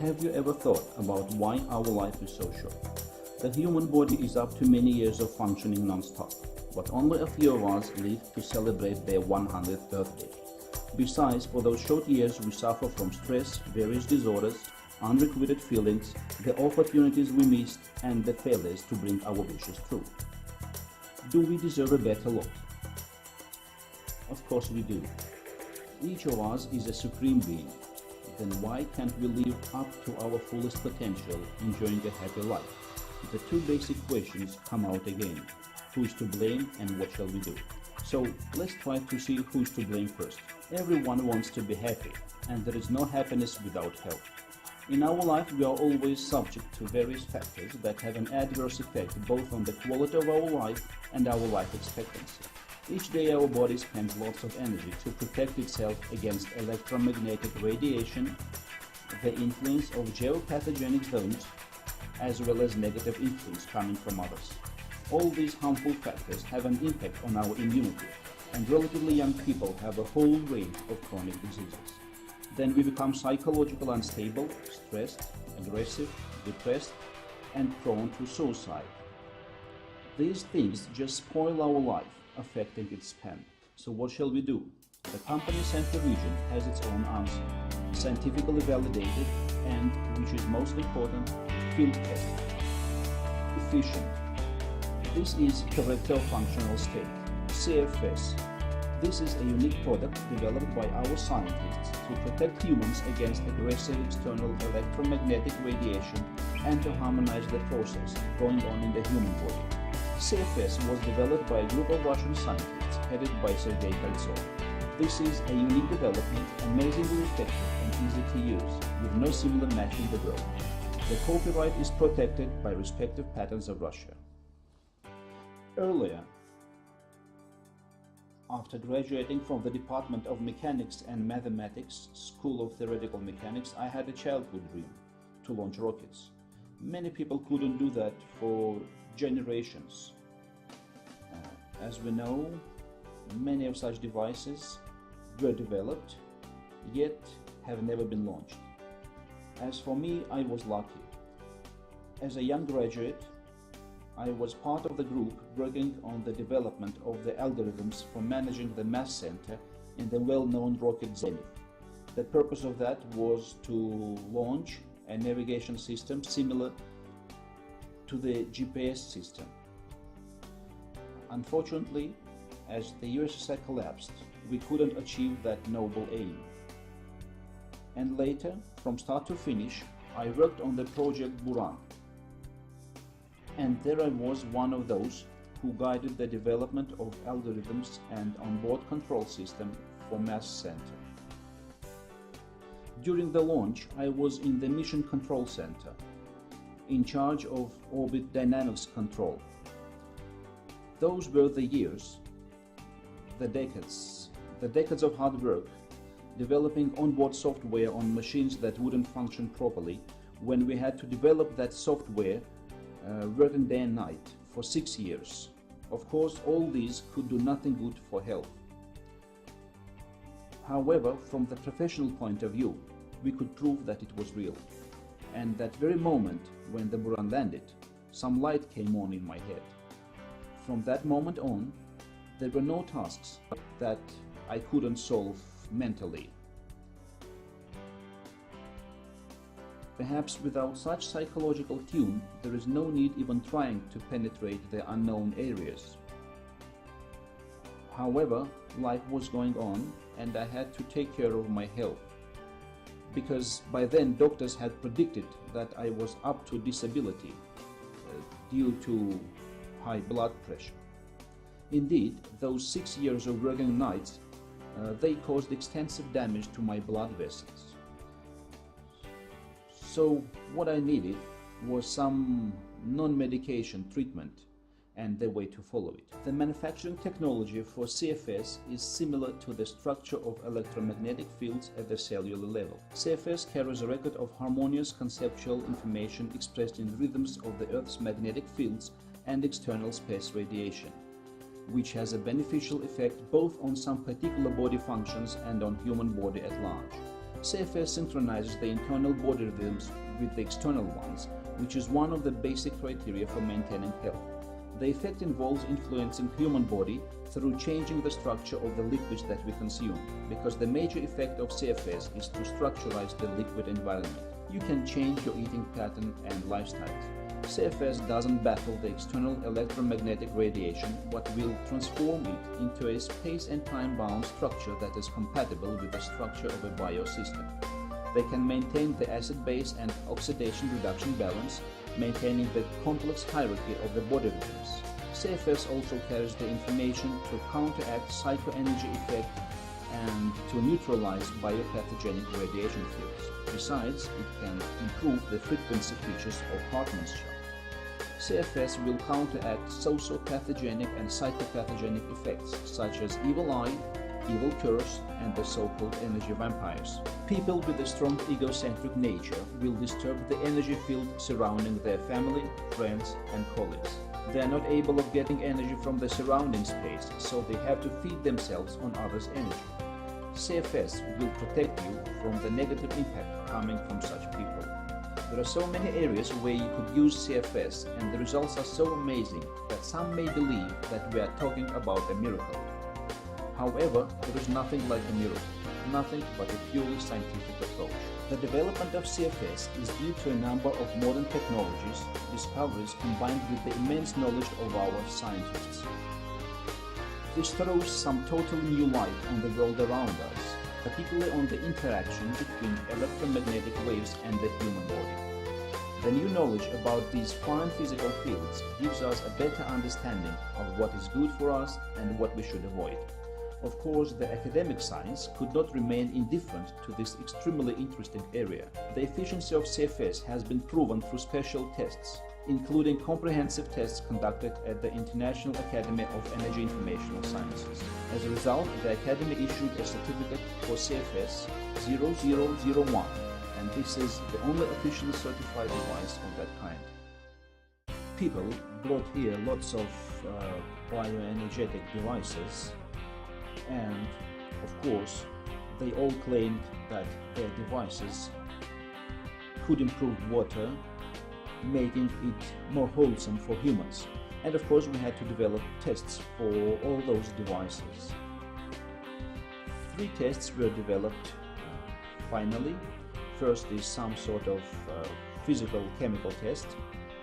Have you ever thought about why our life is so short? The human body is up to many years of functioning non-stop, but only a few of us live to celebrate their 100th birthday. Besides, for those short years we suffer from stress, various disorders, unrequited feelings, the opportunities we missed, and the failures to bring our wishes true. Do we deserve a better lot? Of course we do. Each of us is a supreme being. Then why can't we live up to our fullest potential, enjoying a happy life? The two basic questions come out again. Who is to blame and what shall we do? So let's try to see who's to blame first. Everyone wants to be happy, and there is no happiness without health. In our life, we are always subject to various factors that have an adverse effect both on the quality of our life and our life expectancy. Each day our body spends lots of energy to protect itself against electromagnetic radiation, the influence of geopathogenic zones, as well as negative influence coming from others. All these harmful factors have an impact on our immunity, and relatively young people have a whole range of chronic diseases. Then we become psychologically unstable, stressed, aggressive, depressed, and prone to suicide. These things just spoil our life, affecting its span. So what shall we do? The company Center Vision has its own answer, scientifically validated and, which is most important, field tested. Efficient. This is corrector functional state, CFS. This is a unique product developed by our scientists to protect humans against aggressive external electromagnetic radiation and to harmonize the process going on in the human body. CFS was developed by a group of Russian scientists headed by Sergei Koltsov. This is a unique development, amazingly effective and easy to use, with no similar match in the world. The copyright is protected by respective patents of Russia. Earlier, after graduating from the Department of Mechanics and Mathematics, School of Theoretical Mechanics, I had a childhood dream to launch rockets. Many people couldn't do that for generations. As we know, many of such devices were developed, yet have never been launched. As for me, I was lucky. As a young graduate, I was part of the group working on the development of the algorithms for managing the mass center in the well-known rocket Zenith. The purpose of that was to launch a navigation system similar to the GPS system. Unfortunately, as the USSR collapsed, we couldn't achieve that noble aim. And later, from start to finish, I worked on the project Buran. And there I was one of those who guided the development of algorithms and onboard control system for Mass Center. During the launch, I was in the Mission Control Center, in charge of orbit dynamics control. Those were the years, the decades of hard work, developing onboard software on machines that wouldn't function properly, when we had to develop that software working day and night for 6 years. Of course, all these could do nothing good for health. However, from the professional point of view, we could prove that it was real. And that very moment when the Buran landed, some light came on in my head. From that moment on, there were no tasks that I couldn't solve mentally. Perhaps without such psychological tune, there is no need even trying to penetrate the unknown areas. However, life was going on and I had to take care of my health, because by then doctors had predicted that I was up to disability due to high blood pressure. Indeed, those 6 years of working nights, they caused extensive damage to my blood vessels. So what I needed was some non-medication treatment and the way to follow it. The manufacturing technology for CFS is similar to the structure of electromagnetic fields at the cellular level. CFS carries a record of harmonious conceptual information expressed in rhythms of the Earth's magnetic fields and external space radiation, which has a beneficial effect both on some particular body functions and on human body at large. CFS synchronizes the internal body rhythms with the external ones, which is one of the basic criteria for maintaining health. The effect involves influencing human body through changing the structure of the liquids that we consume, because the major effect of CFS is to structuralize the liquid environment. You can change your eating pattern and lifestyles. CFS doesn't battle the external electromagnetic radiation, but will transform it into a space and time-bound structure that is compatible with the structure of a biosystem. They can maintain the acid-base and oxidation reduction balance, maintaining the complex hierarchy of the body rhythms. CFS also carries the information to counteract psychoenergy effect and to neutralize biopathogenic radiation fields. Besides, it can improve the frequency features of Hartmann's chart. CFS will counteract sociopathogenic and psychopathogenic effects such as evil eye, evil curse, and the so-called energy vampires. People with a strong egocentric nature will disturb the energy field surrounding their family, friends, and colleagues. They are not able of getting energy from the surrounding space, so they have to feed themselves on others' energy. CFS will protect you from the negative impact coming from such people. There are so many areas where you could use CFS, and the results are so amazing that some may believe that we are talking about a miracle. However, there is nothing like a miracle, nothing but a purely scientific approach. The development of CFS is due to a number of modern technologies, discoveries combined with the immense knowledge of our scientists. This throws some totally new light on the world around us, particularly on the interaction between electromagnetic waves and the human body. The new knowledge about these fine physical fields gives us a better understanding of what is good for us and what we should avoid. Of course, the academic science could not remain indifferent to this extremely interesting area. The efficiency of CFS has been proven through special tests, including comprehensive tests conducted at the International Academy of Energy Informational Sciences. As a result, the Academy issued a certificate for CFS 0001, and this is the only officially certified device of that kind. People brought here lots of bioenergetic devices, and of course they all claimed that their devices could improve water, making it more wholesome for humans. And of course we had to develop tests for all those devices. 3 tests were developed finally. First is some sort of physical chemical test.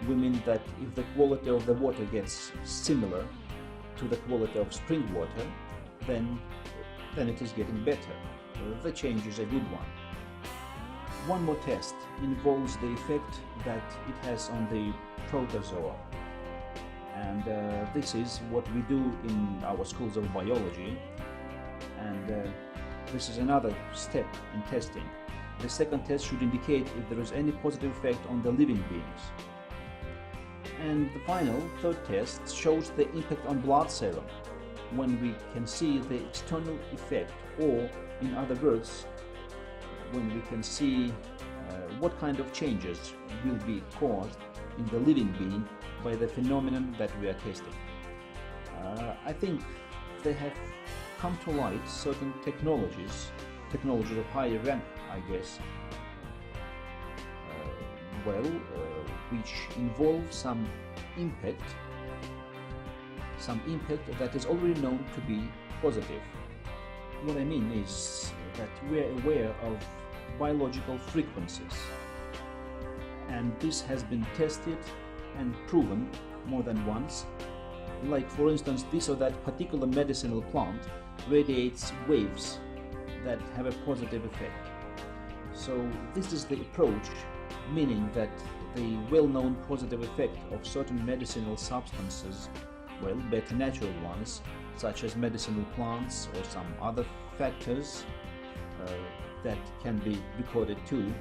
We mean that if the quality of the water gets similar to the quality of spring water, then it is getting better. The change is a good one. One more test involves the effect that it has on the protozoa, and this is what we do in our schools of biology, and this is another step in testing. The second test should indicate if there is any positive effect on the living beings. And the final, third test shows the impact on blood serum, when we can see the external effect, or in other words, when we can see what kind of changes will be caused in the living being by the phenomenon that we are testing. I think they have come to light certain technologies of higher rank, I guess, which involve some impact that is already known to be positive. What I mean is that we are aware of biological frequencies, and this has been tested and proven more than once. Like for instance, this or that particular medicinal plant radiates waves that have a positive effect. So this is the approach, meaning that the well-known positive effect of certain medicinal substances, better natural ones, such as medicinal plants or some other factors that can be recorded too.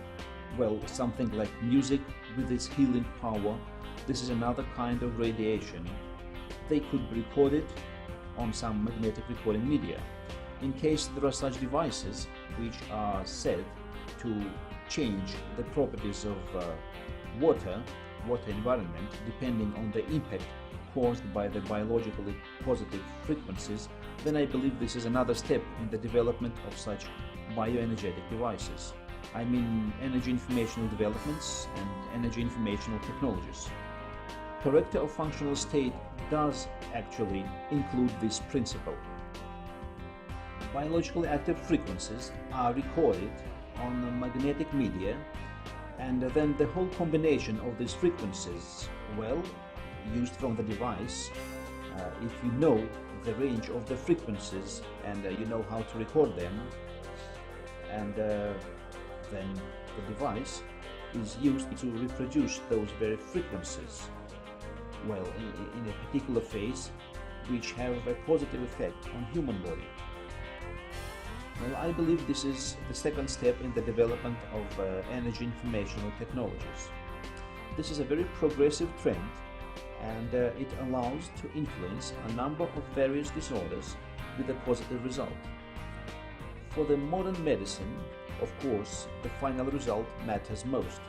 Something like music with its healing power, this is another kind of radiation. They could be recorded on some magnetic recording media. In case there are such devices which are said to change the properties of water environment depending on the impact caused by the biologically positive frequencies, then I believe this is another step in the development of such bioenergetic devices. I mean energy informational developments and energy informational technologies. Corrector of functional state does actually include this principle. Biologically active frequencies are recorded on the magnetic media, and then the whole combination of these frequencies, well, used from the device, if you know the range of the frequencies and you know how to record them, and then the device is used to reproduce those very frequencies, well, in a particular phase, which have a positive effect on human body. Well, I believe this is the second step in the development of energy informational technologies. This is a very progressive trend, and it allows to influence a number of various disorders with a positive result. For the modern medicine, of course, the final result matters most.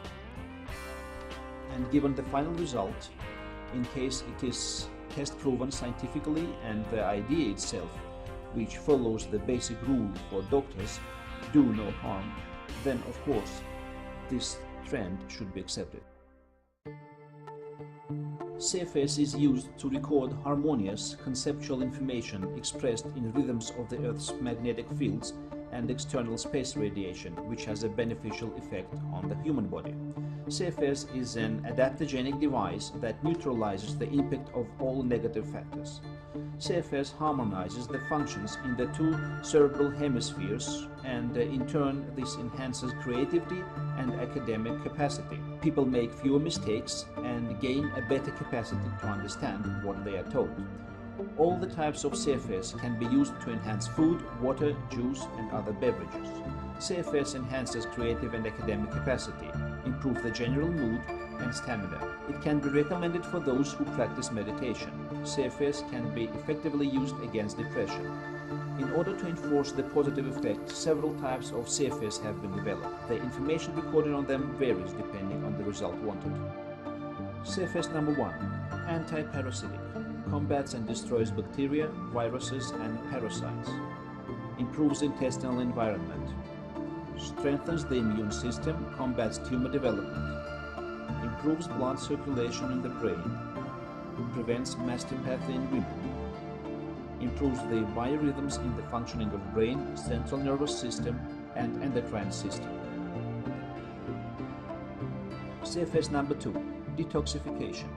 And given the final result, in case it is test-proven scientifically and the idea itself, which follows the basic rule for doctors, do no harm, then of course this trend should be accepted. CFS is used to record harmonious conceptual information expressed in rhythms of the Earth's magnetic fields and external space radiation, which has a beneficial effect on the human body. CFS is an adaptogenic device that neutralizes the impact of all negative factors. CFS harmonizes the functions in the two cerebral hemispheres, and in turn this enhances creativity and academic capacity. People make fewer mistakes and gain a better capacity to understand what they are told. All the types of CFS can be used to enhance food, water, juice and other beverages. CFS enhances creative and academic capacity, improves the general mood and stamina. It can be recommended for those who practice meditation. CFS can be effectively used against depression. In order to enforce the positive effect, several types of CFS have been developed. The information recorded on them varies depending on the result wanted. CFS number 1. Anti-parasitic. Combats and destroys bacteria, viruses and parasites. Improves intestinal environment. Strengthens the immune system, combats tumor development. Improves blood circulation in the brain. Prevents mastopathy in women. Improves the biorhythms in the functioning of brain, central nervous system and endocrine system. CFS number 2. Detoxification.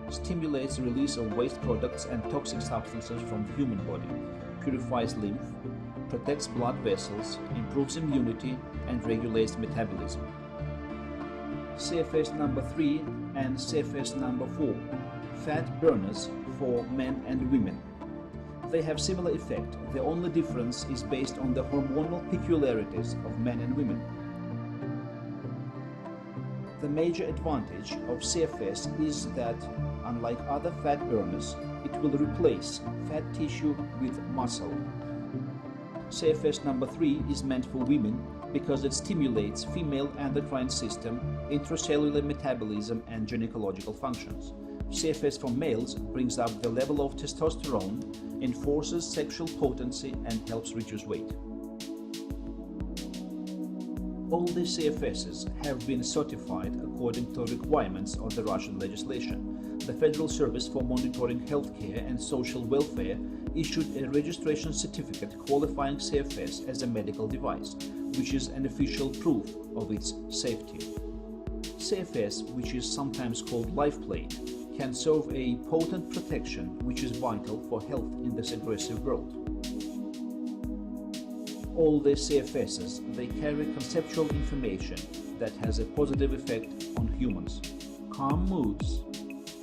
Stimulates the release of waste products and toxic substances from the human body, purifies lymph, protects blood vessels, improves immunity and regulates metabolism. CFS number 3 and CFS number 4. Fat burners for men and women. They have similar effect. The only difference is based on the hormonal peculiarities of men and women. The major advantage of CFS is that, unlike other fat burners, it will replace fat tissue with muscle. CFS number 3 is meant for women because it stimulates female endocrine system, intracellular metabolism and gynecological functions. CFS for males brings up the level of testosterone, enforces sexual potency and helps reduce weight. All the CFSs have been certified according to requirements of the Russian legislation. The Federal Service for Monitoring Healthcare and Social Welfare issued a registration certificate qualifying CFS as a medical device, which is an official proof of its safety. CFS, which is sometimes called life plate, can serve a potent protection which is vital for health in this aggressive world. All the CFSs, they carry conceptual information that has a positive effect on humans. Calm moods,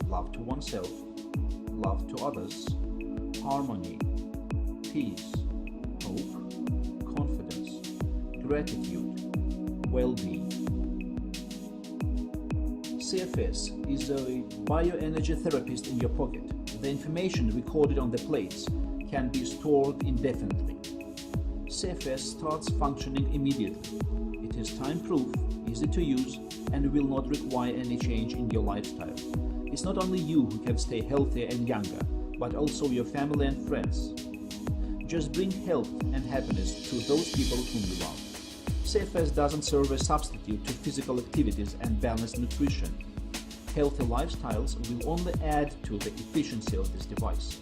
love to oneself, love to others, harmony, peace, hope, confidence, gratitude, well-being. CFS is a bioenergy therapist in your pocket. The information recorded on the plates can be stored indefinitely. CFS starts functioning immediately. It is time-proof, easy to use, and will not require any change in your lifestyle. It's not only you who can stay healthier and younger, but also your family and friends. Just bring health and happiness to those people whom you love. CFS doesn't serve as a substitute to physical activities and balanced nutrition. Healthy lifestyles will only add to the efficiency of this device.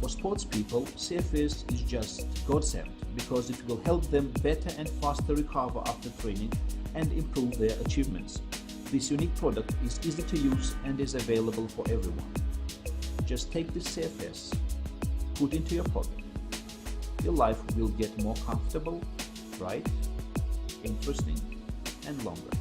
For sports people, CFS is just godsend because it will help them better and faster recover after training and improve their achievements. This unique product is easy to use and is available for everyone. Just take this CFS, put into your pocket. Your life will get more comfortable, bright, interesting, and longer.